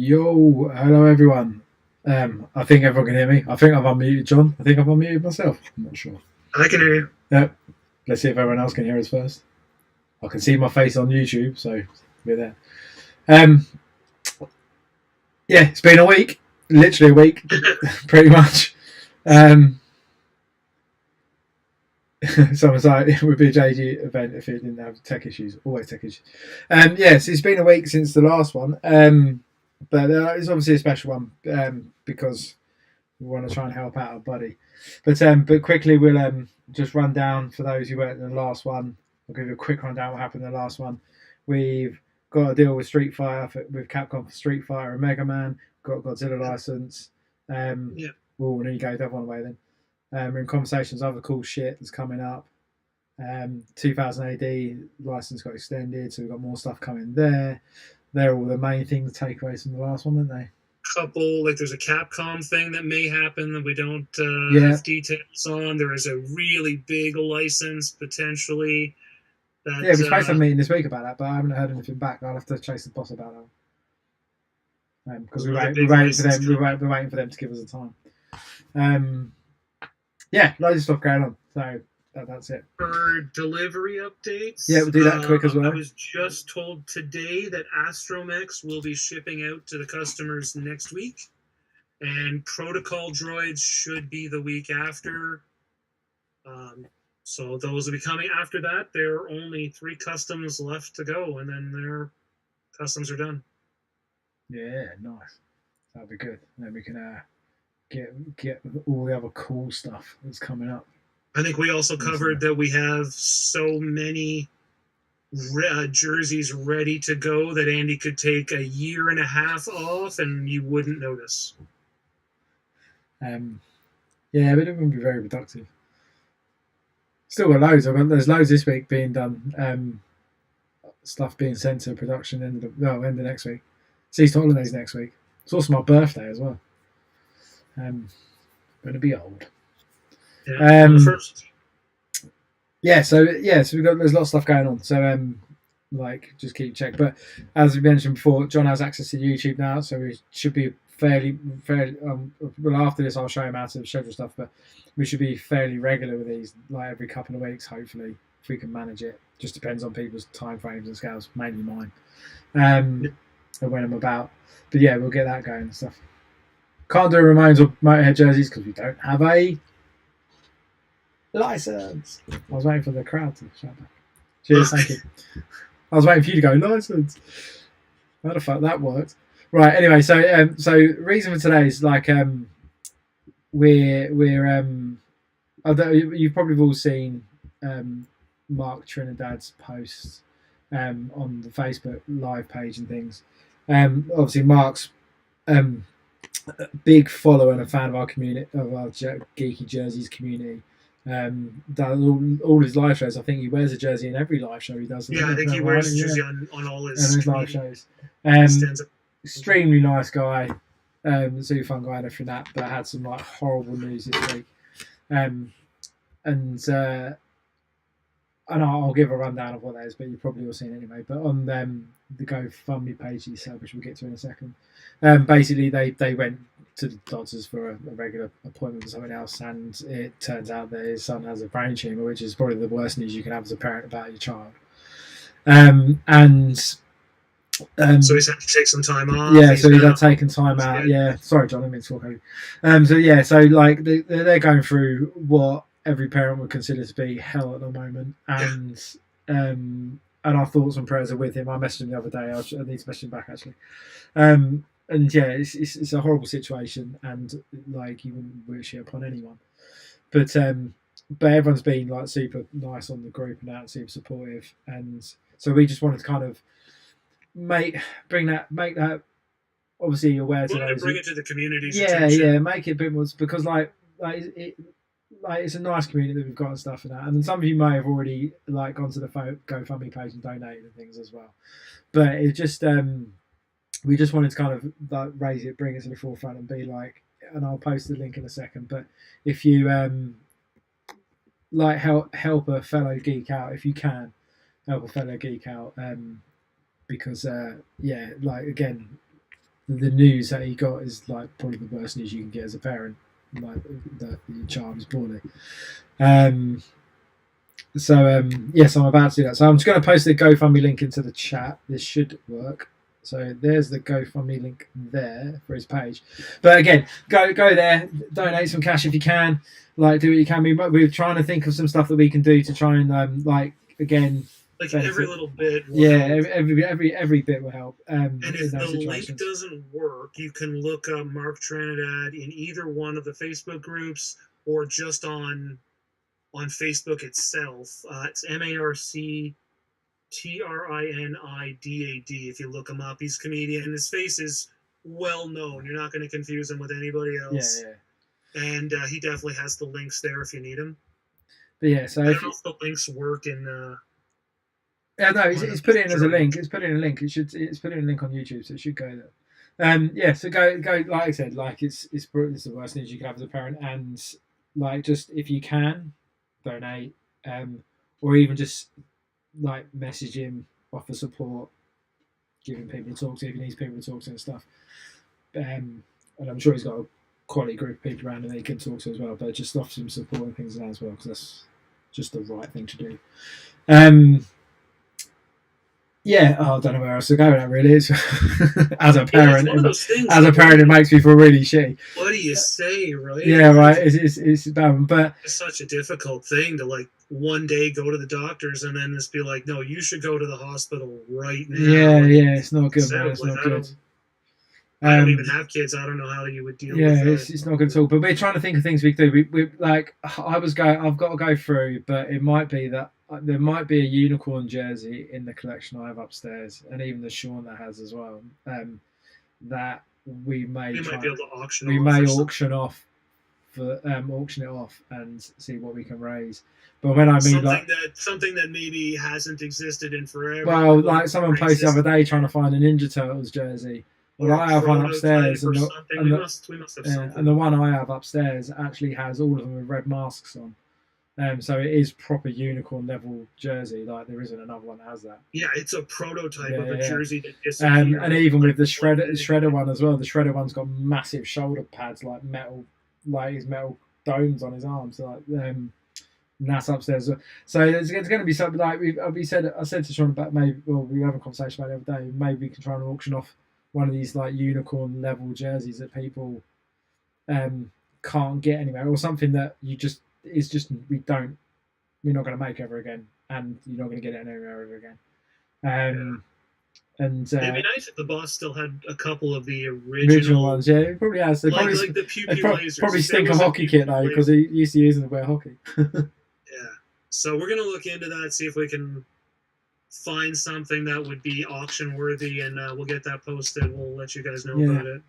Yo, hello everyone. I think everyone can hear me. I think I've unmuted John. I think I've unmuted myself. I'm not sure. I can hear you. Yep. Let's see if everyone else can hear us first. I can see my face on YouTube, so we're there. Um, yeah, it's been a week, literally a week, pretty much. Someone's like, it would be a JG event if it didn't have tech issues. Always tech issues. Yes, it's been a week since the last one. But it's obviously a special one because we want to try and help out our buddy. But quickly we'll just run down for those who weren't in the last one. I'll give you a quick rundown what happened in the last one. We've got a deal with Street Fighter with Capcom for Street Fighter and Mega Man. Got a Godzilla license. Yeah. Well, there you go, that one away then. We're in conversations, other cool shit that's coming up. 2000 AD license got extended, so we've got more stuff coming there. They're all the main things, takeaways from the last one, aren't they? Couple, like there's a Capcom thing that may happen that we don't have details on. There is a really big license potentially. That, we're supposed to have a meeting this week about that, but I haven't heard anything back. I'll have to chase the boss about that because we're waiting for them to give us a time. Yeah, loads of stuff going on. So that's it. For delivery updates, yeah, we'll do that quick as well. I was just told today that Astromechs will be shipping out to the customers next week, and Protocol droids should be the week after. So those will be coming after that. There are only 3 customs left to go, and then their customs are done. Yeah, nice. That'll be good. And then we can get all the other cool stuff that's coming up. I think we also covered that we have so many jerseys ready to go that Andy could take a year and a half off and you wouldn't notice. Yeah, but it wouldn't be very productive. Still got loads. There's loads this week being done. Stuff being sent to production end of next week. Easter holidays next week. It's also my birthday as well. Going to be old. Yeah, first. So we've got there's a lot of stuff going on. So just keep check. But as we mentioned before, John has access to YouTube now, so we should be fairly. Well, after this, I'll show him how to schedule stuff, but we should be fairly regular with these, like every couple of weeks, hopefully, if we can manage it. Just depends on people's time frames and scales, mainly mine, and when I'm about. But yeah, we'll get that going and stuff. Can't do Ramones or Motorhead jerseys because we don't have a license. I was waiting for the crowd to shout back. Cheers, thank you. I was waiting for you to go license. How the fuck that worked? Right. Anyway, so reason for today is like you've probably all seen Mark Trinidad's posts on the Facebook live page and things. Obviously, Mark's a big follower and a fan of our community, of our geeky jerseys community. Does all his live shows. I think he wears a jersey in every live show he does. Yeah, I think he wears a jersey on all his live shows. Extremely nice guy, super fun guy and everything that, but had some like horrible news this week. And I'll give a rundown of what that is, but you've probably all seen it anyway. But on the GoFundMe page he set, which we'll get to in a second, basically they went to the doctors for a regular appointment with someone else, and it turns out that his son has a brain tumour, which is probably the worst news you can have as a parent about your child. So he's had to take some time off. Yeah, so he's had taken time out. Yeah, sorry, John, I didn't mean to talk over you. So like they're going through what every parent would consider to be hell at the moment, and our thoughts and prayers are with him. I messaged him the other day. I need to message him back actually. And yeah, it's a horrible situation, and like you wouldn't wish it upon anyone. But everyone's been like super nice on the group and out, super supportive, and so we just wanted to kind of make that obviously aware to those. Bring it to the community. Yeah, make it a bit more because it's a nice community that we've got and stuff and that. And then some of you may have already like gone to the GoFundMe page and donated and things as well. But it just we just wanted to kind of like raise it, bring it to the forefront, and be like. And I'll post the link in a second. But if you like help a fellow geek out, if you can help a fellow geek out, because like again, the news that he got is like probably the worst news you can get as a parent, like that your child is poorly. Yes, I'm about to do that. So I'm just going to post the GoFundMe link into the chat. This should work. So there's the GoFundMe link there for his page. But again, go there, donate some cash if you can. Like, do what you can. We're trying to think of some stuff that we can do to try and again. Like every little bit. Yeah, every bit will help. And if the link doesn't work, you can look up Mark Trinidad in either one of the Facebook groups or just on Facebook itself. It's MarcTrinidad. If you look him up, he's Canadian. His face is well known. You're not going to confuse him with anybody else. Yeah. And he definitely has the links there if you need them. But yeah, so I don't know if the links work in. Yeah, no, it's put it in as a link. It's put it in a link. It's put it in a link on YouTube, so it should go there. Yeah, so go. Like I said, like it's the worst news you can have as a parent, and like just if you can, donate, or even just like message him, offer support, giving people to talk to if he needs people to talk to and stuff. And I'm sure he's got a quality group of people around him that he can talk to as well. But just offer some support and things like that as well, because that's just the right thing to do. Yeah, I don't know where else to go with that. Really, it's as a parent, it makes me feel really shitty. What do you say, right? Yeah, right. It's bad, but it's such a difficult thing to like one day go to the doctors and then just be like, no, you should go to the hospital right now. Yeah, it's not good, man. It's not good. I don't even have kids. I don't know how you would deal with that. Yeah, it's not good at all. But we're trying to think of things we can do. We like I've got to go through, but it might be that there might be a unicorn jersey in the collection I have upstairs, and even the Sean that has as well. That we may be able to auction. We may auction off auction it off and see what we can raise. But when I mean something that maybe hasn't existed in forever. Well, like someone posted the other day trying to find a Ninja Turtles jersey. Well, I have one upstairs, and the one I have upstairs actually has all of them with red masks on. So it is proper unicorn level jersey. Like there isn't another one that has that. Yeah, it's a prototype of a jersey that disappeared. And even with the shredder one as well, the shredder one's got massive shoulder pads, like his metal domes on his arms, and that's upstairs. So it's going to be something like I said to Sean about maybe. Well, we were having a conversation about it the other day. Maybe we can try and auction off one of these like unicorn level jerseys that people can't get anywhere, or something that we're not going to make ever again, and you're not going to get it anywhere ever again. And it'd be nice if the boss still had a couple of the original ones. Yeah, he probably has. They like the Pew Pew lasers. Probably stink of hockey kit though, because he used to use them to wear hockey. Yeah, so we're gonna look into that, see if we can find something that would be auction worthy, and we'll get that posted. We'll let you guys know about it.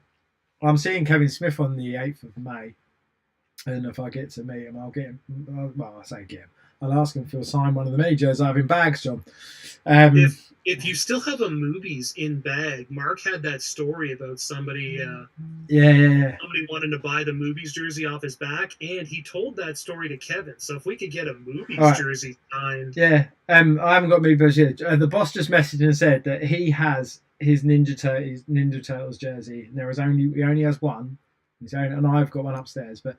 I'm seeing Kevin Smith on the 8th of May, and if I get to meet him, I'll get him. Well, I say get him. I'll ask him if he'll sign one of the majors I have in bags, John. If you still have a movies in bag, Mark had that story about somebody. Somebody wanted to buy the movies jersey off his back, and he told that story to Kevin. So if we could get a movies jersey signed, I haven't got movies yet. The boss just messaged and said that he has his Ninja Turtles jersey. He only has one, and I've got one upstairs. But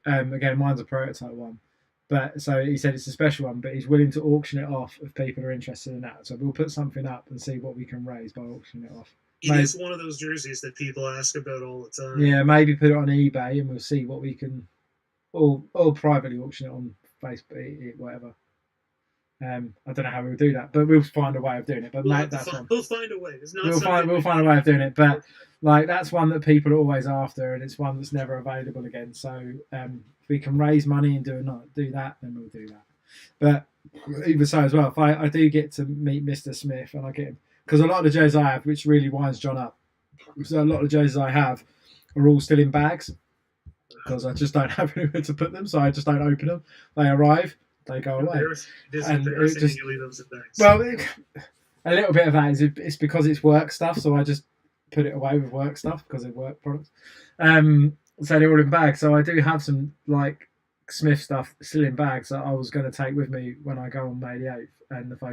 again, mine's a prototype one. But so he said it's a special one, but he's willing to auction it off if people are interested in that. So we'll put something up and see what we can raise by auctioning it off. It is one of those jerseys that people ask about all the time. Yeah, maybe put it on eBay and we'll see what we can, or privately auction it on Facebook, whatever. I don't know how we'll do that, but we'll find a way of doing it. But we'll find a way. We'll find a way of doing it. But like that's one that people are always after, and it's one that's never available again. So if we can raise money and do that, then we'll do that. But even so as well, if I do get to meet Mr. Smith and I get him, because a lot of the jerseys I have, which really winds John up, so a lot of the jerseys I have are all still in bags because I just don't have anywhere to put them, so I just don't open them. They arrive. They go away. And you leave those in bags. Well, a little bit of that is it's because it's work stuff, so I just put it away with work stuff because it's work products. So they're all in bags. So I do have some like Smith stuff still in bags that I was going to take with me when I go on May the 8th, and if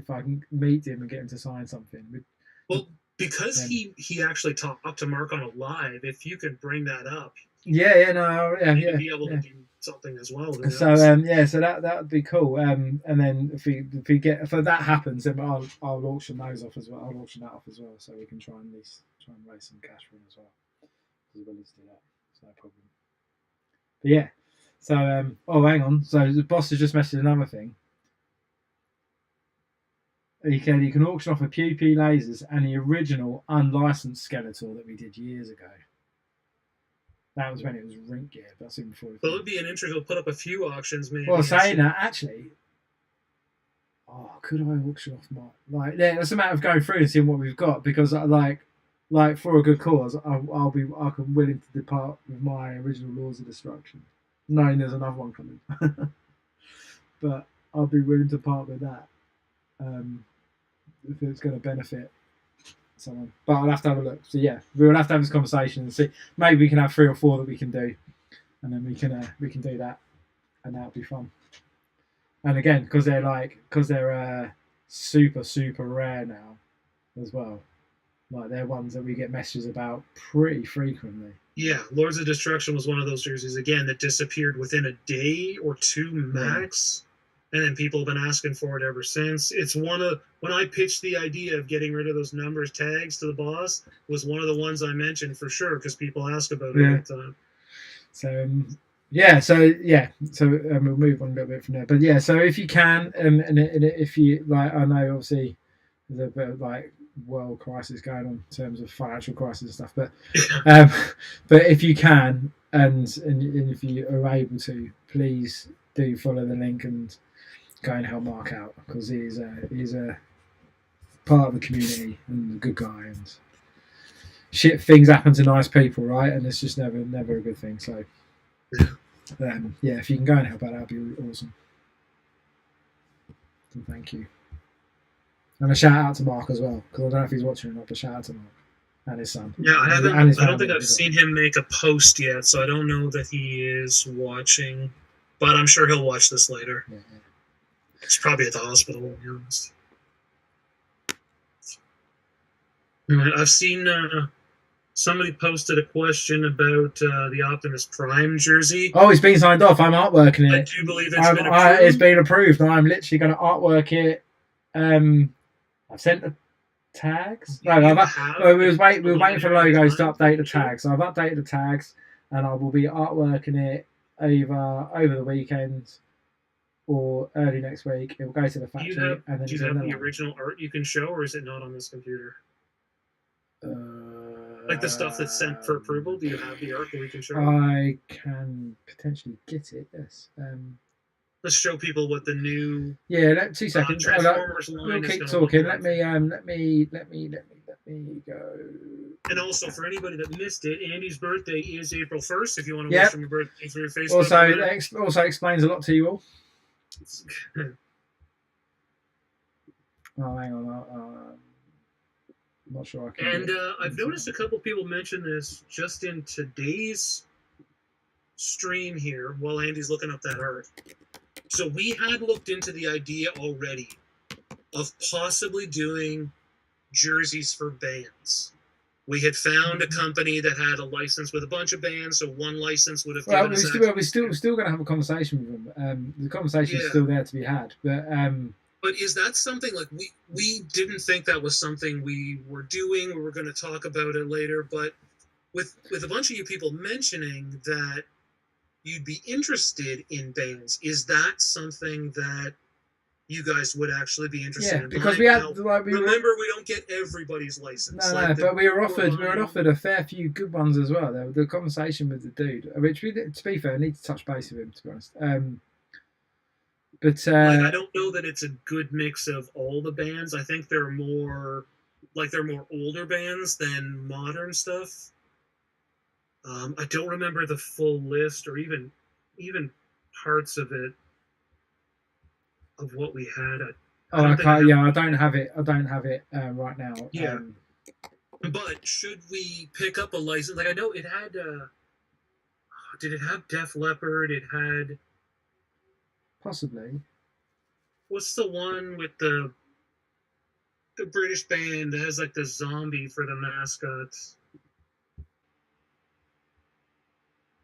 I can meet him and get him to sign something. Well, because he actually talked to Mark on a live. If you could bring that up, be able to do something as well. So so that would be cool. And then if we get if that happens, then I'll auction those off as well. I'll auction that off as well, so we can try and raise some cash for him as well. As well as do that, it's no problem. But yeah, so hang on. So the boss has just messaged another thing. You can auction off a Pew Pew lasers and the original unlicensed Skeletor that we did years ago. That was when it was Rink Gear. That's even before. Well, it would be an interest. We'll put up a few auctions, maybe. Well, saying that, actually, could I auction off my it's a matter of going through and seeing what we've got, because like for a good cause, I'm willing to depart with my original Laws of Destruction, knowing there's another one coming. But I'll be willing to part with that. If it's going to benefit someone, but I'll have to have a look. So yeah, we'll have to have this conversation and see. Maybe we can have 3 or 4 that we can do, and then we can do that, and that'll be fun. And again, because they're super rare now, as well. Like they're ones that we get messages about pretty frequently. Yeah, Lords of Destruction was one of those jerseys again that disappeared within a day or 2 max. Yeah. And then people have been asking for it ever since. It's when I pitched the idea of getting rid of those numbers tags to the boss, was one of the ones I mentioned for sure, because people ask about it all the time. So we'll move on a little bit from there. But yeah, so if you can, and if you like, I know obviously there's a bit of like world crisis going on in terms of financial crisis and stuff, but if you can, and if you are able to, please do follow the link and go and help Mark out, because he's a part of the community and a good guy, and shit things happen to nice people, right? And it's just never a good thing. So if you can go and help out, that'd be awesome. So thank you. And a shout out to Mark as well, because I don't know if he's watching or not, but shout out to Mark and his son. Yeah, I don't think I've seen him make a post yet, so I don't know that he is watching, but I'm sure he'll watch this later. Yeah. He's probably at the hospital, to be honest. I've seen somebody posted a question about the Optimus Prime jersey. Oh, it's been signed off. I'm artworking it. I do believe it's been approved. It's been approved. I'm literally going to artwork it. I've sent the tags. We were waiting for logos to update the tags. So I've updated the tags, and I will be artworking it either over the weekend or early next week. It will go to the factory. Do you have the original art you can show, or is it not on this computer? Like the stuff that's sent for approval, do you have the art that we can show? I can potentially get it. Yes. Let's show people what the new 2 seconds. Transformers line we'll keep talking. Let me go. And also, for anybody that missed it, Andy's birthday is April 1st. If you want to wish him a birthday through Facebook. Also explains a lot to you all. Oh, hang on. I'm not sure I can. And I've noticed a couple people mention this just in today's stream here while Andy's looking up that art. So we had looked into the idea already of possibly doing jerseys for bands. We had found a company that had a license with a bunch of bands, so one license would have given us. We're still going to have a conversation with them. The conversation is still there to be had, But is that something like we didn't think that was something we were doing? We were going to talk about it later, but with a bunch of you people mentioning that you'd be interested in bands, is that something that you guys would actually be interested in? Because we had remember, we don't get everybody's license. But we were offered a fair few good ones as well. The conversation with the dude, which we, to be fair, I need to touch base with him, to be honest. But I don't know that it's a good mix of all the bands. I think they're more older bands than modern stuff. I don't remember the full list or even parts of it of what we had. I don't have it. I don't have it right now. Yeah. But should we pick up a license? Like I know it had. Did it have Def Leppard? It had. Possibly. What's the one with the a British band that has like the zombie for the mascot.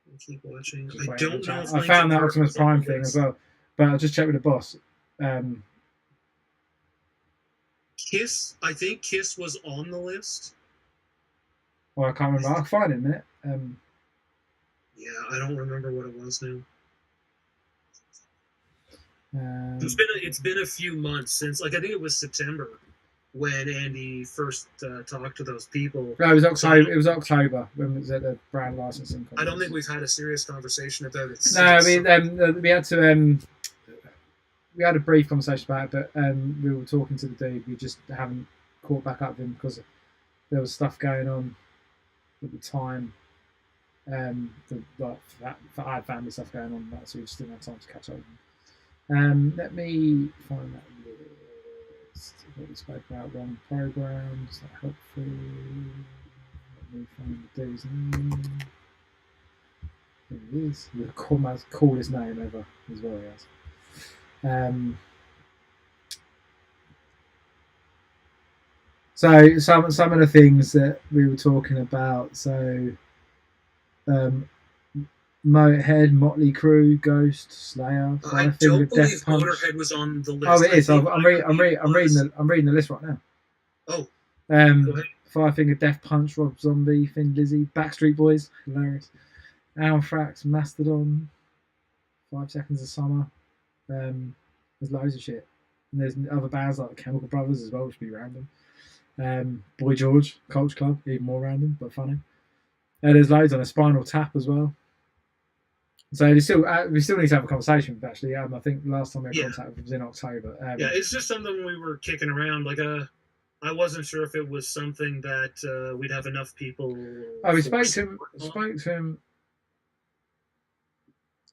I'll keep watching. I don't know if I found that Optimus Prime thing as well, but I'll just check with the boss. Kiss, I think Kiss was on the list. Well, I can't remember. I'll find it in a minute. Yeah, I don't remember what it was now. It's been a few months since, like, I think it was September when Andy first talked to those people. No, it was October. So, it was October when it was at the brand licensing conference. I don't think we've had a serious conversation about it. No, I mean we had to. We had a brief conversation about it, but we were talking to the dude. We just haven't caught back up with him because there was stuff going on at the time. I had family stuff going on, so we just didn't have time to catch up with him. Let me find that list. What we spoke about, wrong programs. Is that helpful? Let me find the dude's name. There it is. The coolest name ever as well, yes. So some of the things that we were talking about. So, Motorhead, Motley Crue, Ghost, Slayer. I don't believe Motorhead was on the list. Oh, it is. I'm reading the list right now. Oh. Go ahead. Five Finger Death Punch, Rob Zombie, Thin Lizzy, Backstreet Boys, hilarious. Anthrax, Mastodon, 5 Seconds of Summer. There's loads of shit. And there's other bands like the Chemical Brothers as well, which would be random. Boy George, Culture Club, even more random but funny. There's loads on a Spinal Tap as well. So we still need to have a conversation with actually. I think the last time we had contact was in October. It's just something we were kicking around. Like I wasn't sure if it was something that we'd have enough people. Oh, we spoke to him.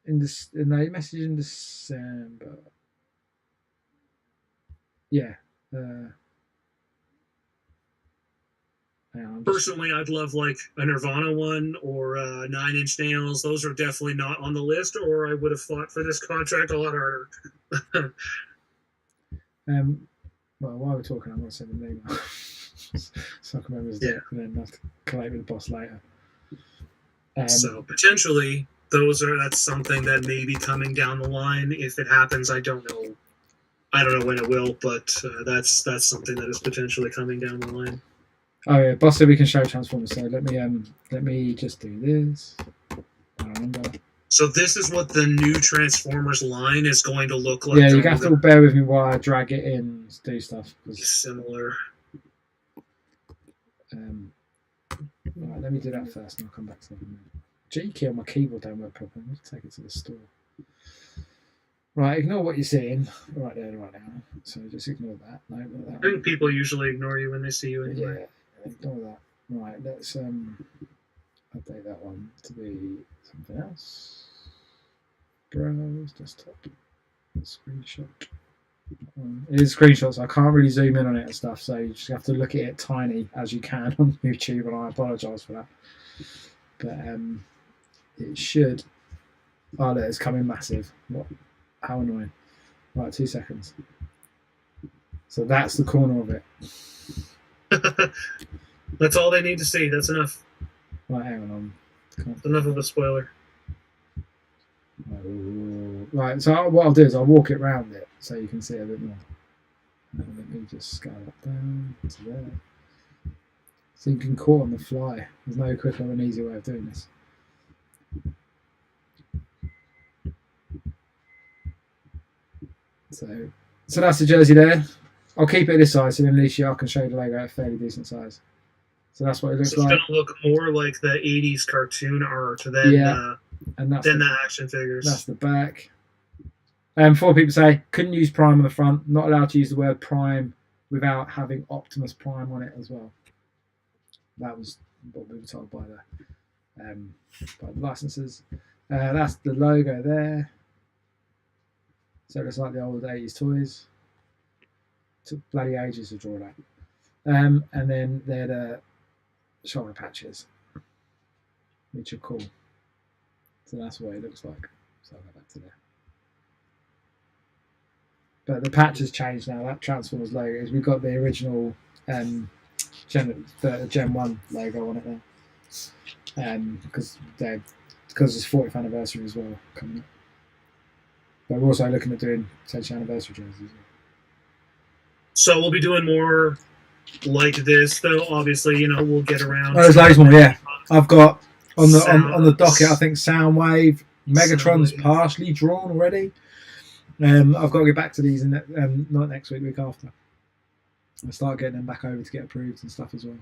In the message in December. Yeah. Personally, I'd love like a Nirvana one or 9 Inch Nails. Those are definitely not on the list, or I would have fought for this contract a lot harder. Well, while we're talking, I'm going to send an email so I can remember his name and then have to collate with the boss later. So potentially, that's something that may be coming down the line. If it happens, I don't know. I don't know when it will, but that's something that is potentially coming down the line. Oh yeah, boss said we can show Transformers. So let me just do this. I remember. So this is what the new Transformers line is going to look like. Yeah, you have to bear with me while I drag it in and do stuff. Similar. Right, let me do that first, and I'll come back to that in a minute. G key on my keyboard don't work properly. Let's take it to the store. Right, ignore what you're seeing right there, right now. So just ignore that. No, ignore that. I think people usually ignore you when they see you anyway. Yeah, ignore that. Right, let's update that one to be something else. Browse, desktop, screenshot. It is screenshots. I can't really zoom in on it and stuff, so you just have to look at it tiny as you can on YouTube, and I apologise for that. But it should. Oh, look, it's coming massive. What? How annoying. Right, 2 seconds. So that's the corner of it. That's all they need to see. That's enough. Right, hang on. That's enough of a spoiler. Right, so what I'll do is I'll walk it around it so you can see a bit more. And let me just scale that down to there. So you can call on the fly. There's no quicker and easy way of doing this. So that's the jersey there. I'll keep it this size, so then at least I can show you the logo at a fairly decent size. So that's what it looks like. It's going to look more like the 80s cartoon art than the action figures. That's the back. 4 people say, couldn't use Prime on the front. Not allowed to use the word Prime without having Optimus Prime on it as well. That was what we were told by the licensors. That's the logo there. So it looks like the old 80s toys. Took bloody ages to draw that. And then they're the shoulder patches, which are cool. So that's what it looks like. So I'll go back to there. But the patch has changed now. That Transformers logo is we've got the original Gen 1 logo on it now. Because it's 40th anniversary as well coming up. But we're also looking at doing 10th anniversary jerseys. So we'll be doing more like this, though. Obviously, we'll get around. Oh, there's loads more. Yeah, I've got on the docket. I think Soundwave, Megatron's partially drawn already. I've got to get back to these not next week after. I'll start getting them back over to get approved and stuff as well.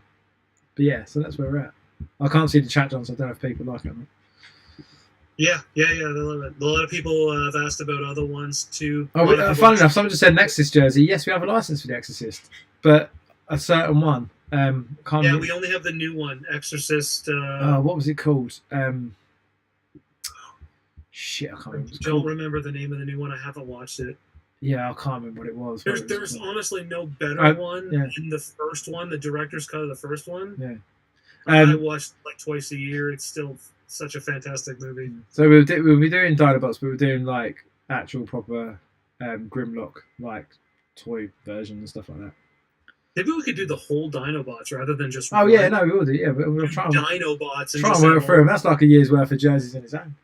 But yeah, so that's where we're at. I can't see the chat, John, so I don't know if people like it or not. Yeah. A lot of people have asked about other ones too. Oh, funny enough, someone just said Nexus jersey. Yes, we have a license for the Exorcist, but a certain one. We only have the new one, Exorcist. What was it called? Shit, I can't remember. I don't remember the name of the new one. I haven't watched it. Yeah, I can't remember what it was. There's honestly no better one than the first one, the director's cut of the first one. Yeah. I watched like twice a year. It's still such a fantastic movie. So we'll be doing Dinobots, but we're doing like actual proper Grimlock like toy version and stuff like that. Maybe we could do the whole Dinobots rather than just. Oh yeah, no, we will do. Yeah, but we'll try Dinobots and try and work through them. That's like a year's worth of jerseys in its own.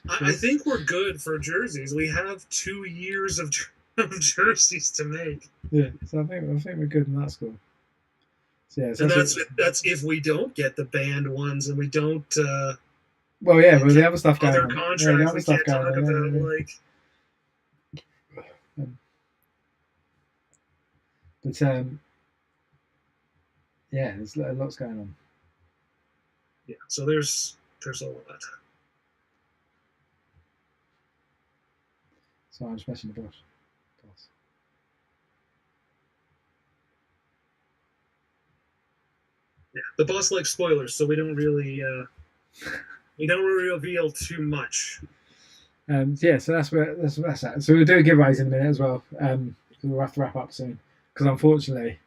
I think we're good for jerseys. We have 2 years of jerseys to make. Yeah, so I think we're good in that score. So, yeah, and that's if we don't get the banned ones and we don't. Well, yeah, but the other stuff going on. Other contracts we can't talk about, like. But yeah, there's lots going on. Yeah, so there's a lot. So I'm just messing the boss. Yeah, the boss likes spoilers, so we don't really reveal too much. Yeah, so that's at. So we'll do giveaways in a minute as well. We'll have to wrap up soon because unfortunately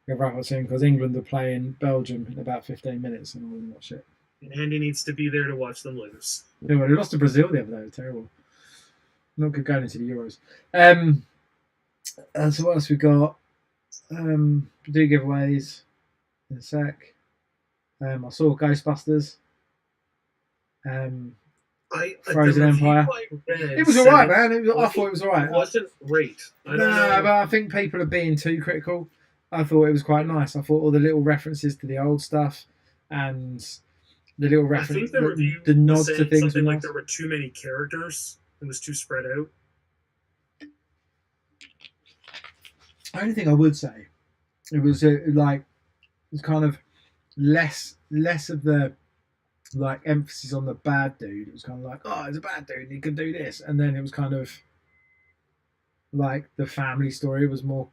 we'll wrap up soon because England are playing Belgium in about 15 minutes and I want to watch it. And Andy needs to be there to watch them lose. Yeah, well, they lost to Brazil the other day. It was terrible. Not good going into the Euros. So what else we got? Do giveaways in a sec. I saw Ghostbusters. Frozen Empire. It was alright, man. I thought it was alright. It wasn't great. But I think people are being too critical. I thought it was quite nice. I thought all the little references to the old stuff and the little reference, the nods to things. Something like there were too many characters. It was too spread out. The only thing I would say, it was kind of less of the like emphasis on the bad dude. It was kind of like, oh, he's a bad dude, he can do this, and then it was kind of like the family story was more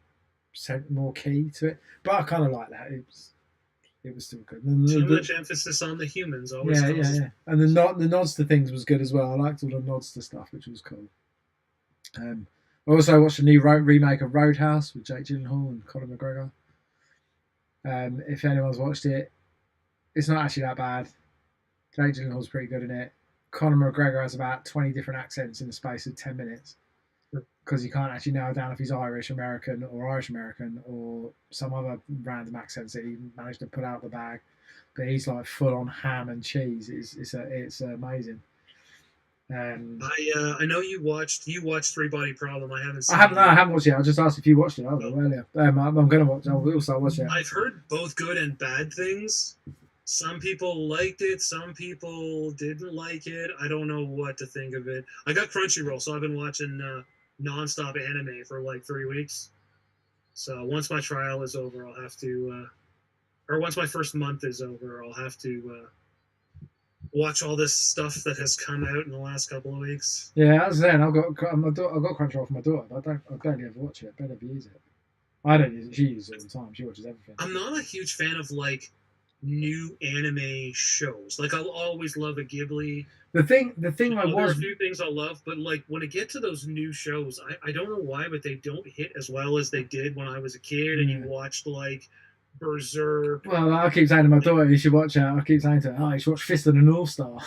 key to it. But I kind of like that. It was still good. Too much emphasis on the humans always. Yeah. And the nods to things was good as well. I liked all the nods to stuff, which was cool. I also watched a new remake of Roadhouse with Jake Gyllenhaal and Conor McGregor. If anyone's watched it, it's not actually that bad. Jake Gyllenhaal's pretty good in it. Conor McGregor has about 20 different accents in the space of 10 minutes because you can't actually narrow down if he's Irish American or some other random accents that he managed to put out the bag. But he's like full on ham and cheese. It's amazing. I know you watched Three Body Problem. I haven't seen I haven't watched it. I just asked if you watched it. Earlier. I'm going to watch it. I will start watching it. I've heard both good and bad things. Some people liked it. Some people didn't like it. I don't know what to think of it. I got Crunchyroll, so I've been watching non-stop anime for like 3 weeks. So once my trial is over, I'll have to, or once my first month is over, I'll have to watch all this stuff that has come out in the last couple of weeks. Yeah, as I said, I've got Crunchyroll for my daughter, but I don't ever watch it. I don't ever use it. I don't use it. She uses it all the time. She watches everything. I'm not a huge fan of like new anime shows. Like I'll always love a Ghibli. The thing there are a few things I love, but like when I get to those new shows, I don't know why, but they don't hit as well as they did when I was a kid. And you watched like Berserk. Well, I keep saying to my daughter, you should watch it. I keep saying to her, you should watch Fist of the North Star.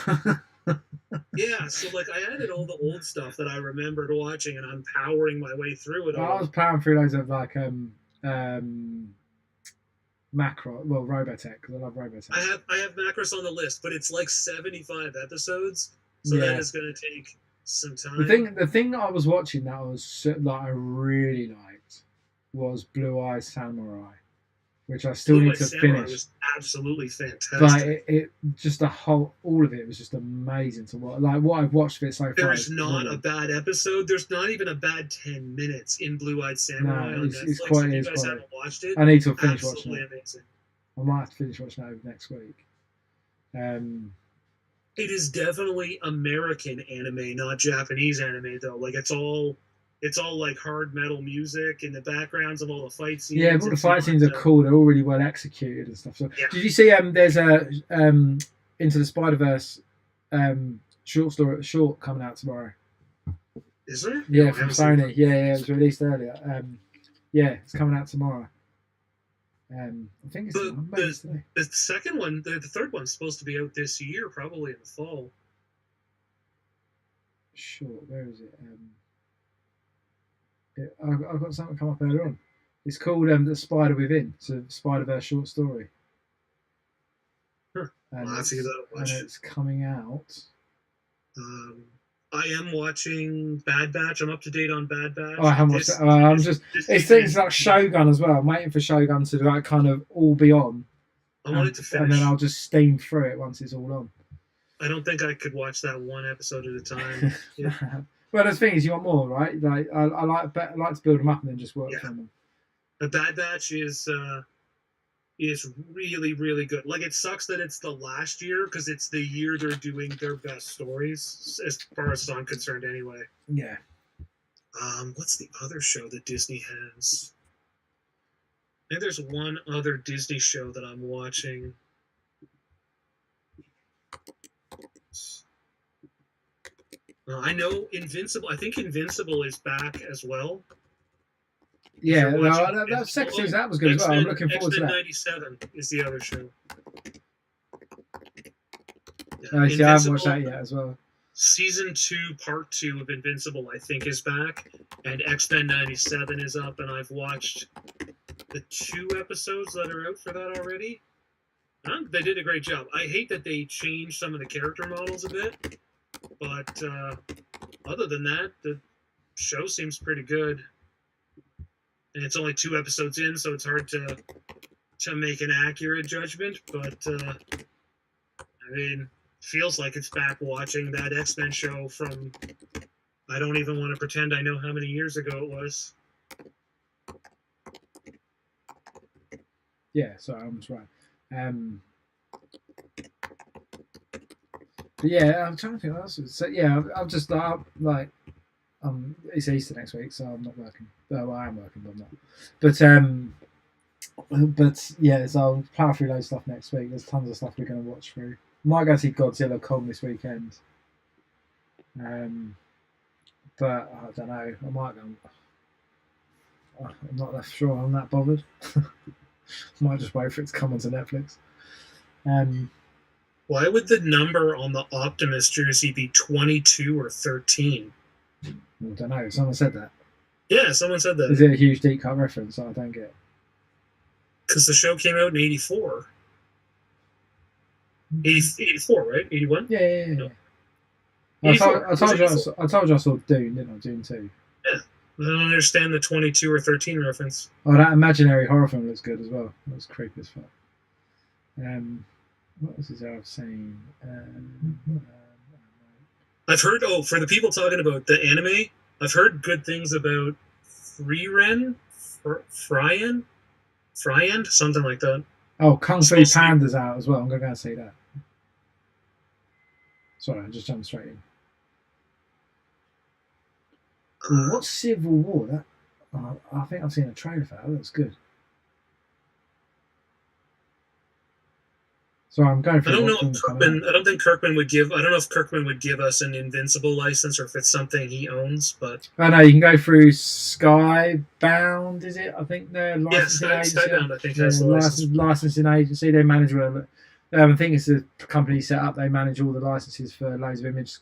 Yeah, so like I added all the old stuff that I remembered watching, and I'm powering my way through it all. I was powering through loads of like Macross, well, Robotech, because I love Robotech. I have Macross on the list, but it's like 75 episodes, so that is going to take some time. The thing that I was watching that was like I really liked was Blue Eye Samurai, which I still need to finish. Was absolutely fantastic. But it just all of it was just amazing to watch. Like what I've watched of it so far. There's not a bad episode. There's not even a bad 10 minutes in Blue Eyed Samurai on Netflix. It's quite, if you guys haven't watched it, I need to finish watching it. Amazing. I might have to finish watching it over next week. It is definitely American anime, not Japanese anime, though. Like it's all like hard metal music in the backgrounds of all the fight scenes. Yeah, all the fight scenes are cool. They're all really well executed and stuff. So, did you see? There's a Into the Spider-Verse short coming out tomorrow. Is there? Yeah, from Sony. Yeah, it was released earlier. Yeah, it's coming out tomorrow. I think it's the second one, the third one's supposed to be out this year, probably in the fall. Short, where is it? I've got something come up earlier on. It's called The Spider Within. It's a Spider-Verse short story. And it's coming out. I am watching Bad Batch. I'm up to date on Bad Batch. Oh, I haven't watched it. I'm just. It's things like Shogun as well. I'm waiting for Shogun to like kind of all be on. I want it to finish, and then I'll just steam through it once it's all on. I don't think I could watch that one episode at a time. Yeah. Well, the thing is, you want more, right? Like I like to build them up and then just work on them. The Bad Batch is really, really good. Like it sucks that it's the last year because it's the year they're doing their best stories, as far as I'm concerned, anyway. Yeah. What's the other show that Disney has? I think there's one other Disney show that I'm watching. I know Invincible. I think Invincible is back as well. Yeah, that second season, that was good as well. I'm looking forward to that. X-Men 97 is the other show. Yeah, I haven't watched that yet as well. Season 2, Part 2 of Invincible, I think, is back. And X-Men 97 is up, and I've watched the 2 episodes that are out for that already. They did a great job. I hate that they changed some of the character models a bit. But other than that, the show seems pretty good. And it's only 2 episodes in, so it's hard to make an accurate judgment. But, I mean, feels like it's back watching that X-Men show from, I don't even want to pretend I know how many years ago it was. Yeah, so I was right. But yeah, I'm trying to think what else. So yeah, I'm just like, it's Easter next week, so I'm not working. Well, I am working, but I'm not. But yeah, so I'll plough through those stuff next week. There's tons of stuff we're going to watch through. Might go see Godzilla Kong this weekend. But I don't know. I might go. I'm not that sure. I'm that bothered. Might just wait for it to come onto Netflix. Why would the number on the Optimus jersey be 22 or 13? I don't know. Someone said that. Yeah, someone said that. Is it a huge deep cut reference? I don't get. Because the show came out in 84. 84, right? 81? Yeah. No. I told you I saw Dune, didn't I? Dune 2. Yeah. I don't understand the 22 or 13 reference. Oh, that imaginary horror film looks good as well. That was creepy as fuck. What else is there I've seen? I've heard, for the people talking about the anime, I've heard good things about Frieren, something like that. Oh, Kung Fu Panda's out as well. I'm going to go and see that. Sorry, I just jumped straight in. What's Civil War? I think I've seen a trailer for that. That looks good. So I'm going for. I don't think Kirkman would give. I don't know if Kirkman would give us an Invincible license or if it's something he owns. But I know you can go through Skybound. Is it? I think they're licensing agency. Skybound. I think has the licensing agency. They manage I think it's a company set up. They manage all the licenses for loads of Image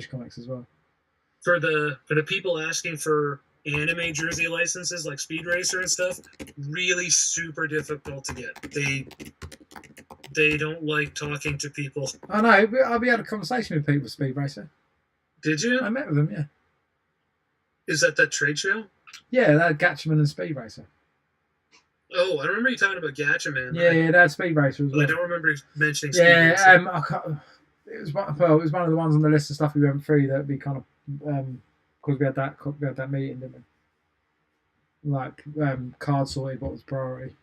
Comics as well. For the people asking for anime jersey licenses like Speed Racer and stuff, really super difficult to get. They don't like talking to people. I know. We had a conversation with people with Speed Racer. Did you? I met with them. Yeah. Is that trade show? Yeah, they had Gatchaman and Speed Racer. Oh, I remember you talking about Gatchaman. Yeah, they had Speed Racer as well. I don't remember mentioning Speed Racer. I can't, it was one of the ones on the list of stuff we went through that we kind of because we had that meeting, didn't we? Like card sorted what was priority.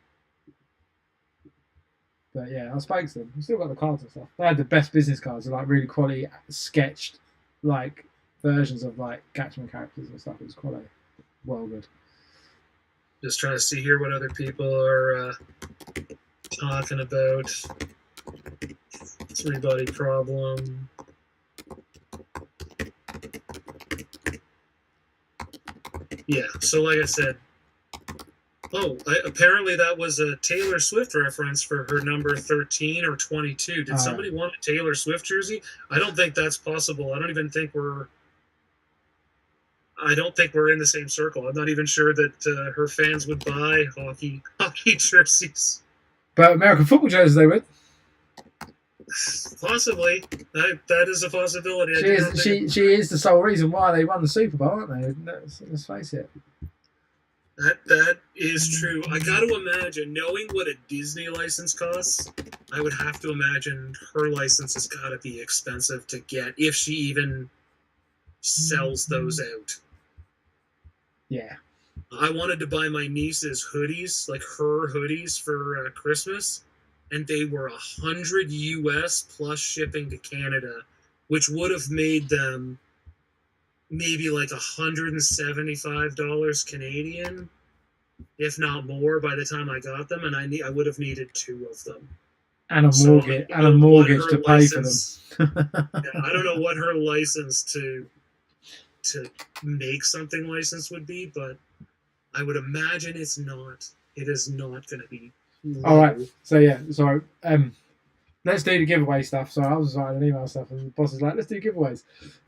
But yeah, I spoke to them. We still got the cards and stuff. They had the best business cards, like really quality sketched like versions of like Gatchaman characters and stuff. It was quality, well good. Just trying to see here what other people are talking about. 3-body problem. Yeah, so like I said, apparently that was a Taylor Swift reference for her number 13 or 22. Did somebody want a Taylor Swift jersey? I don't think that's possible. I don't think we're in the same circle. I'm not even sure that her fans would buy hockey jerseys. But American football jerseys they would. Possibly. That is a possibility. She is the sole reason why they won the Super Bowl, aren't they? Let's face it. That is true. I got to imagine, knowing what a Disney license costs, I would have to imagine her license has got to be expensive to get, if she even sells those out. Yeah. I wanted to buy my niece's hoodies, like her hoodies, for Christmas, and they were $100 US plus shipping to Canada, which would have made them maybe like $175 Canadian, if not more, by the time I got them, and I would have needed 2 of them. And a mortgage to pay for them. I don't know what her license to make something licensed would be, but I would imagine it is not going to be low. All right. So yeah, sorry. Let's do the giveaway stuff. So I was writing an email stuff, and the boss is like, "Let's do giveaways."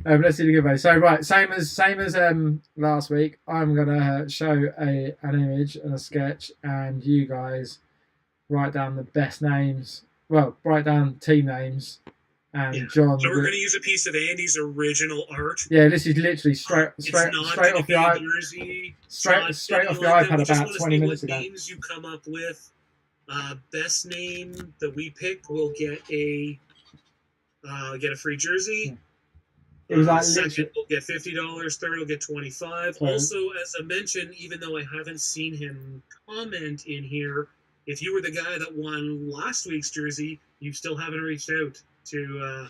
Let's do the giveaway. So right, same as last week. I'm gonna show an image and a sketch, and you guys write down the best names. Well, write down team names, and John. So we're gonna use a piece of Andy's original art. Yeah, this is literally straight off the iPad. Straight off the iPad about 20 minutes ago. Names you come up with. Best name that we pick will get a free jersey. It was like second will get $50. Third will get $25. Also, as I mentioned, even though I haven't seen him comment in here, if you were the guy that won last week's jersey, you still haven't reached out to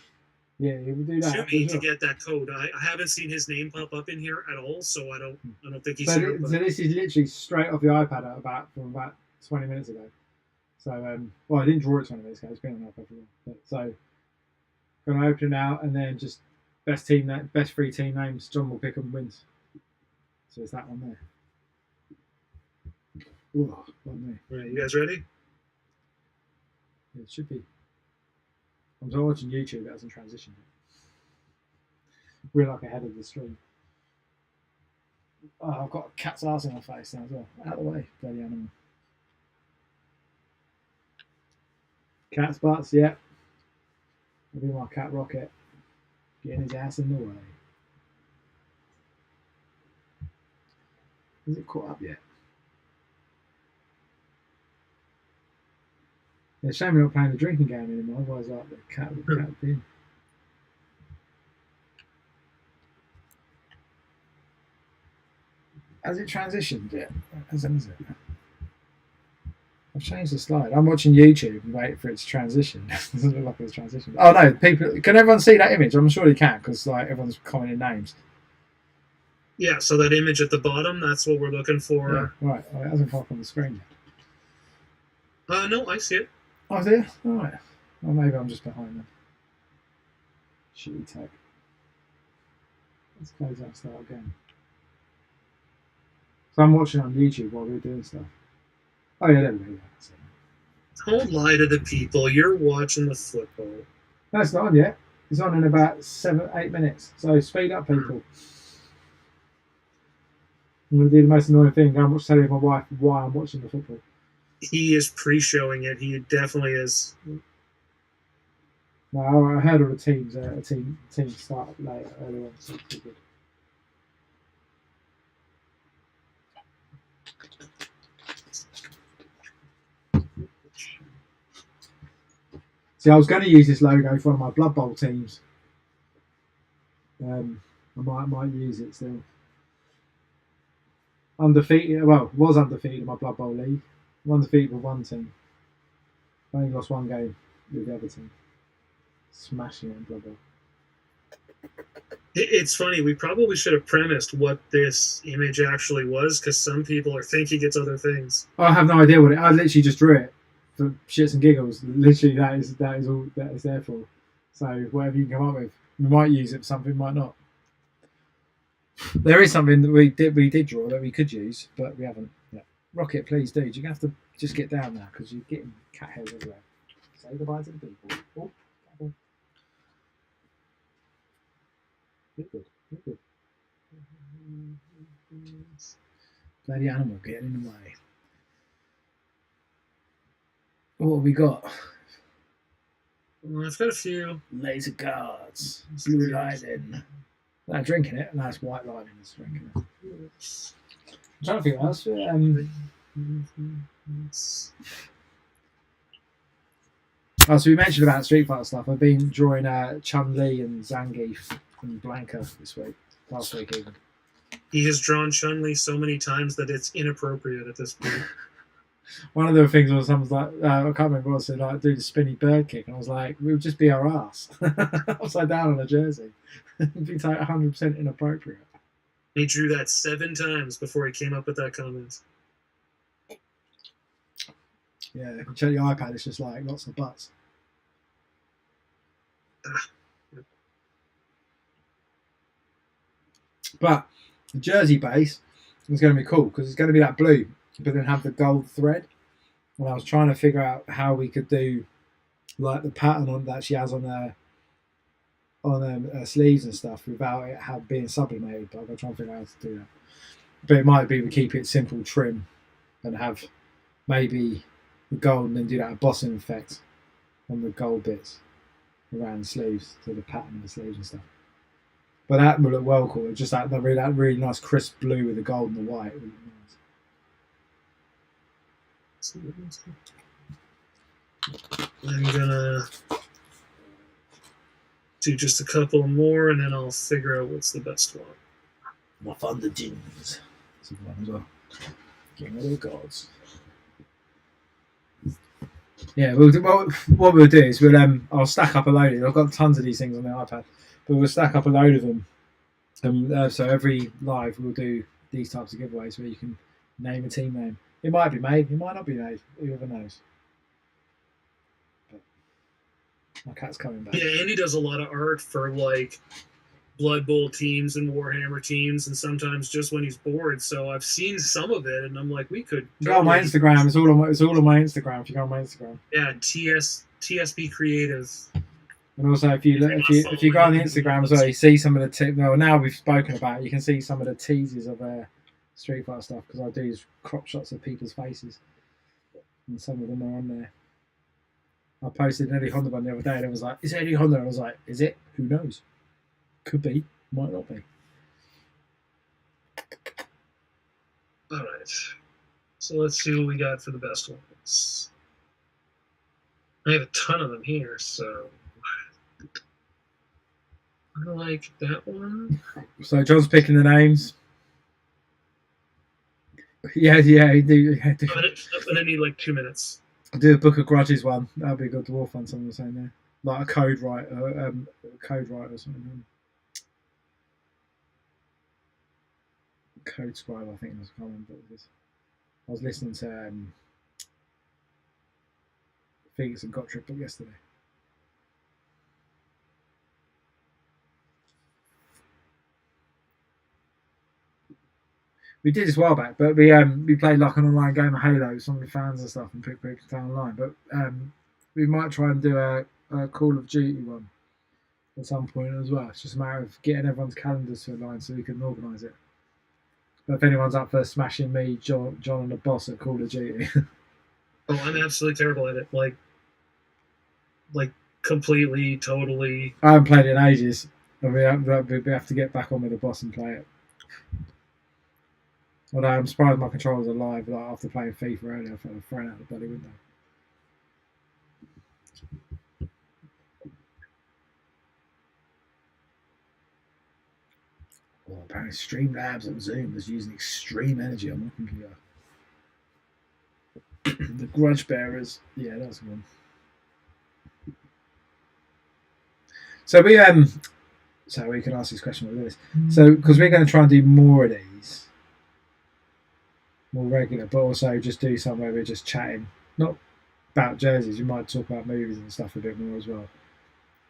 you would do that to me to get that code. I haven't seen his name pop up in here at all, so I don't think he's here. So this is literally straight off the iPad from about 20 minutes ago. So, I didn't draw it 20 minutes ago. It's been on iPad for a while. So, going to open it now, and then just best 3 team names. John will pick them, wins. So it's that one there. Ooh, right, you guys ready? Yeah, it should be. I'm watching YouTube. That hasn't transitioned. We're like ahead of the stream. Oh, I've got a cat's ass in my face now as well. Out of the way, bloody animal. Cat's butts, yeah. I'll be my cat Rocket. Getting his ass in the way. Is it caught up yet? It's a shame we're not playing the drinking game anymore, otherwise like the cat would be in. Has it transitioned yet? Hasn't it? I've changed the slide. I'm watching YouTube and waiting for it to transition. It doesn't look like it's transitioned. Oh no, people! Can everyone see that image? I'm sure they can because like everyone's commenting names. Yeah, so that image at the bottom, that's what we're looking for. Yeah, right. Oh, it hasn't popped on the screen yet. No, I see it. Oh, there? All right. Well, maybe I'm just behind them. Shitty tech. Let's close that and start again. So I'm watching on YouTube while we're doing stuff. Oh yeah, there we go. Don't lie to the people. You're watching the football. That's not on yet. It's on in about 7-8 minutes. So speed up, people. I'm going to do the most annoying thing. Go and watch telly with my wife while I'm watching the football. He is pre-showing it. He definitely is. No, I heard all the teams. Teams start later, early on. So it's good. See, I was going to use this logo for one of my Blood Bowl teams. I might use it still. Undefeated. Well, was undefeated in my Blood Bowl league. I'm undefeated with one team. I only lost one game with the other team. Smashing it in Blood Bowl. It's funny. We probably should have premised what this image actually was, because some people are thinking it's other things. I have no idea what it. I literally just drew it for shits and giggles. Literally, that is all that is there for. So whatever you can come up with, we might use it for something, might not. There is something that we did draw that we could use, but we haven't yet. Rocket, please, dude. You're gonna have to just get down now because you're getting cat hairs everywhere. Say goodbye to the people. Oh, careful. Good. Bloody animal getting in the way. What have we got? Well, I've got a few. Laser guards. Blue lighting. No, drinking it. No, it's white lighting that's drinking it. I'm trying to think what else. So we mentioned about Street Fighter stuff. I've been drawing Chun-Li and Zangief and Blanca this week. Last week even. He has drawn Chun-Li so many times that it's inappropriate at this point. One of the things was someone's like, I can't remember what it said, like, do the spinny bird kick. And I was like, it would just be our ass. Upside down on a jersey. It'd be like 100% inappropriate. He drew that 7 times before he came up with that comment. Yeah, if you check the iPad, it's just like lots of butts. But the jersey base is going to be cool because it's going to be that blue, but then have the gold thread. And I was trying to figure out how we could do like the pattern on that she has on her sleeves and stuff without it being sublimated. But I'm going to try and figure out how to do that. But it might be we keep it simple trim and have maybe the gold and then do that embossing effect on the gold bits around the sleeves, so the pattern of the sleeves and stuff. But that will look well cool. Just that really nice crisp blue with the gold and the white. I'm gonna do just a couple more, and then I'll figure out what's the best one. My Thunder Jeans. That's a good one as well. King of the gods. Yeah, what we'll do is I'll stack up a load of these. I've got tons of these things on the iPad, but we'll stack up a load of them. So every live we'll do these types of giveaways where you can name a team name. It might be made, it might not be made. Whoever knows. But my cat's coming back. Yeah, Andy does a lot of art for like Blood Bowl teams and Warhammer teams, and sometimes just when he's bored. So I've seen some of it, and I'm like, we could. Go on my Instagram. It's all on my Instagram. If you go on my Instagram. Yeah, TSB Creative. And also, if you go on the Instagram as well, you see some of the tips. Well, now we've spoken about it, you can see some of the teasers of Street Fighter stuff because I do these crop shots of people's faces, and some of them are on there. I posted an Eddie Honda one the other day, and it was like, "Is it Eddie Honda?" And I was like, "Is it? Who knows? Could be, might not be." All right, so let's see what we got for the best ones. I have a ton of them here, so. I like that one. So John's picking the names. Yeah, he do. I'm gonna need like 2 minutes. I'll do a Book of Grudges one. That'll be a good dwarf one. Someone was saying there, like a code writer or something. Code scribe, I think it was common. But I was listening to Felix and Gottschalk book yesterday. We did this a while back, but we played like an online game of Halo with some of the fans and stuff and picked people down online. But we might try and do a Call of Duty one at some point as well. It's just a matter of getting everyone's calendars to align so we can organise it. But if anyone's up for smashing me, John and the boss at Call of Duty. Oh, I'm absolutely terrible at it. Like completely, totally. I haven't played it in ages. We have to get back on with the boss and play it. Although I'm surprised my controllers are live. Like after playing FIFA earlier, I felt thrown out the bloody window. Well, apparently Streamlabs and Zoom is using extreme energy on my computer. The Grudge Bearers, yeah, that's one. So we can ask this question with this. So because we're going to try and do more of these, more regular, but also just do some where we're just chatting, not about jerseys. You might talk about movies and stuff a bit more as well,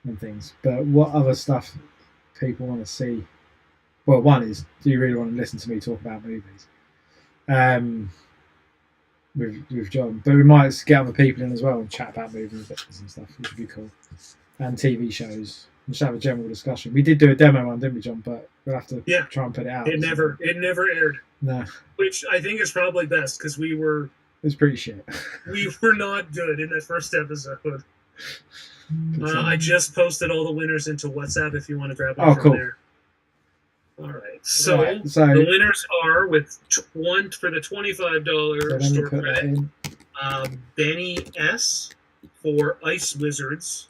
and things. But what other stuff people want to see? Well, one is, do you really want to listen to me talk about movies? With John, but we might get other people in as well and chat about movies and stuff, which would be cool. And TV shows. We'll just have a general discussion. We did do a demo one, didn't we, John? But we'll have to try and put it out. It never aired. No. Which I think is probably best because we were. It was pretty shit. We were not good in that first episode. I just posted all the winners into WhatsApp if you want to grab them from there. All right. So the winners are for the $25 store credit. Benny S for Ice Wizards.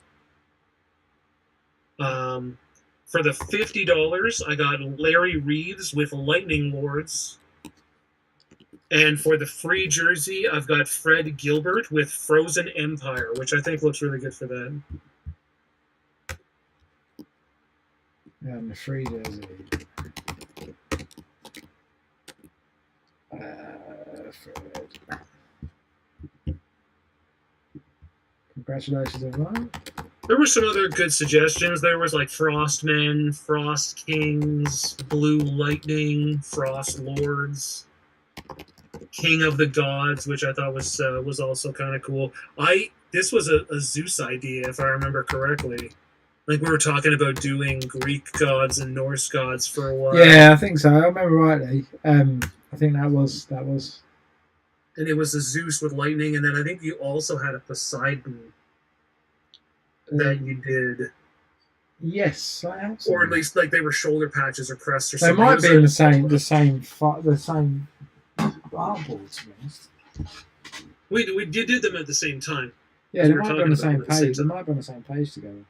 For the $50, I got Larry Reeves with Lightning Lords. And for the free jersey, I've got Fred Gilbert with Frozen Empire, which I think looks really good for them. And the free jersey. Fred. Congratulations, everyone. There were some other good suggestions. There was like Frostmen, Frost Kings, Blue Lightning, Frost Lords, King of the Gods, which I thought was also kind of cool. This was a Zeus idea, if I remember correctly. Like we were talking about doing Greek gods and Norse gods for a while. Yeah, I think so. I remember rightly. I think that was. And it was a Zeus with lightning, and then I think you also had a Poseidon that you did. Yes, I have. Or at least like they were shoulder patches or crests or something. They might be in the same artboard, to be honest. We did them at the same time. Yeah, they might be on the same page. They might be on the same page together.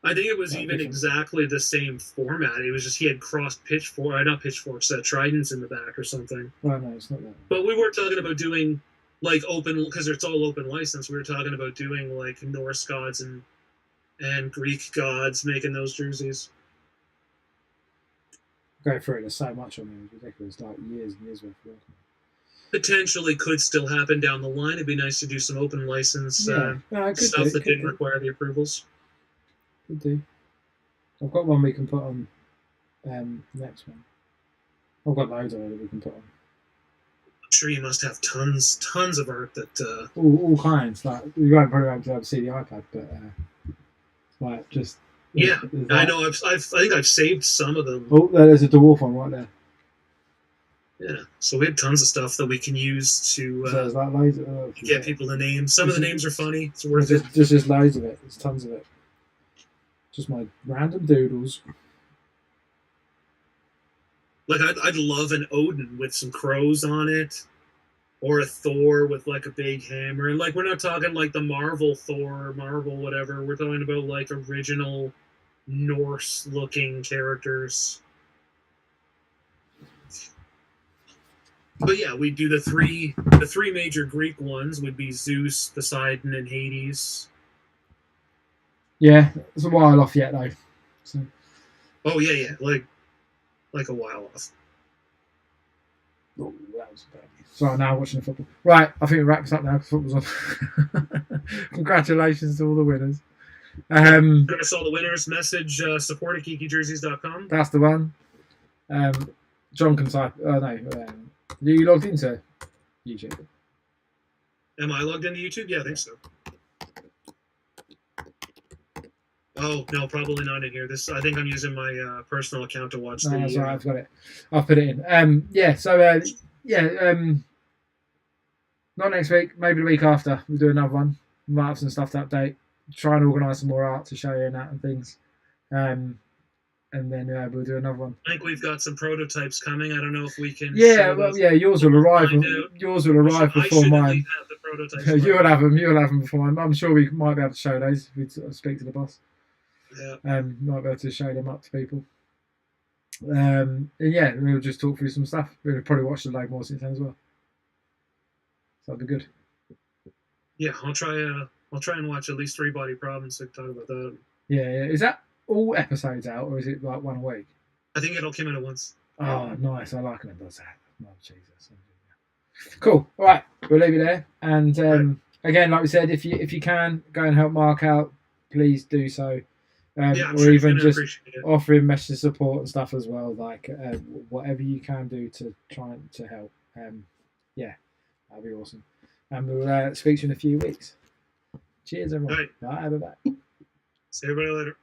I think it was exactly the same format. It was just he had crossed tridents in the back or something. Oh, no, it's not that. But we weren't talking about doing like open, because it's all open license. We were talking about doing like Norse gods and Greek gods, making those jerseys. Go through it. There's so much on there. It's ridiculous. Like years and years worth of work. Potentially could still happen down the line. It'd be nice to do some open license stuff that didn't require the approvals. Could do. I've got one we can put on next one. I've got loads of it that we can put on. I'm sure you must have tons of art that all kinds. Like we won't probably be able to see the iPad, but like just I know. I think I've saved some of them. Oh, there's a dwarf one right there. Yeah, so we have tons of stuff that we can use to loads get people the names. Some of the names are funny. It's worth it. There's just loads of it. There's tons of it. Just my random doodles. Like I'd love an Odin with some crows on it, or a Thor with like a big hammer. And like we're not talking like the Marvel Thor, Marvel whatever. We're talking about like original Norse-looking characters. But yeah, we do the three major Greek ones would be Zeus, Poseidon, and Hades. Yeah, it's a while off yet though. So. Oh yeah, like a while off. Oh, that was bad. So now watching the football. Right, I think it wraps up now because football's on. Congratulations to all the winners. I saw the winners. Message support at geekyjerseys.com. That's the one. John can type. Oh no, you logged into YouTube? Am I logged into YouTube? Yeah, I think so. Oh no, probably not in here. I think I'm using my personal account to watch. No, that's all right. I've got it. I'll put it in. Yeah. So not next week. Maybe the week after. We'll do another one. We might have some stuff to update. Try and organise some more art to show you and that and things. And then we'll do another one. I think we've got some prototypes coming. I don't know if we can. Yeah, well, yeah, yours will arrive. Yours will arrive before mine. Have the prototypes. You'll have them. You'll have them before mine. I'm sure we might be able to show those if we speak to the boss. Yeah. Might be able to show them up to people. And yeah, we'll just talk through some stuff. We'll probably watch the leg more since then as well. So that'd be good. Yeah, I'll try and watch at least 3 Body Problems to talk about that. Yeah. Is that all episodes out, or is it like one a week? I think it'll come out at once. Oh, nice. I like when it does that. Oh, Jesus. Cool. All right, we'll leave it there. And again, like we said, if you can go and help Mark out, please do so. I'm or sure even just offer him message support and stuff as well. Like whatever you can do to try to help. Yeah, that'd be awesome. And we'll speak to you in a few weeks. Cheers, everyone. Right. Bye. Bye. See everybody later.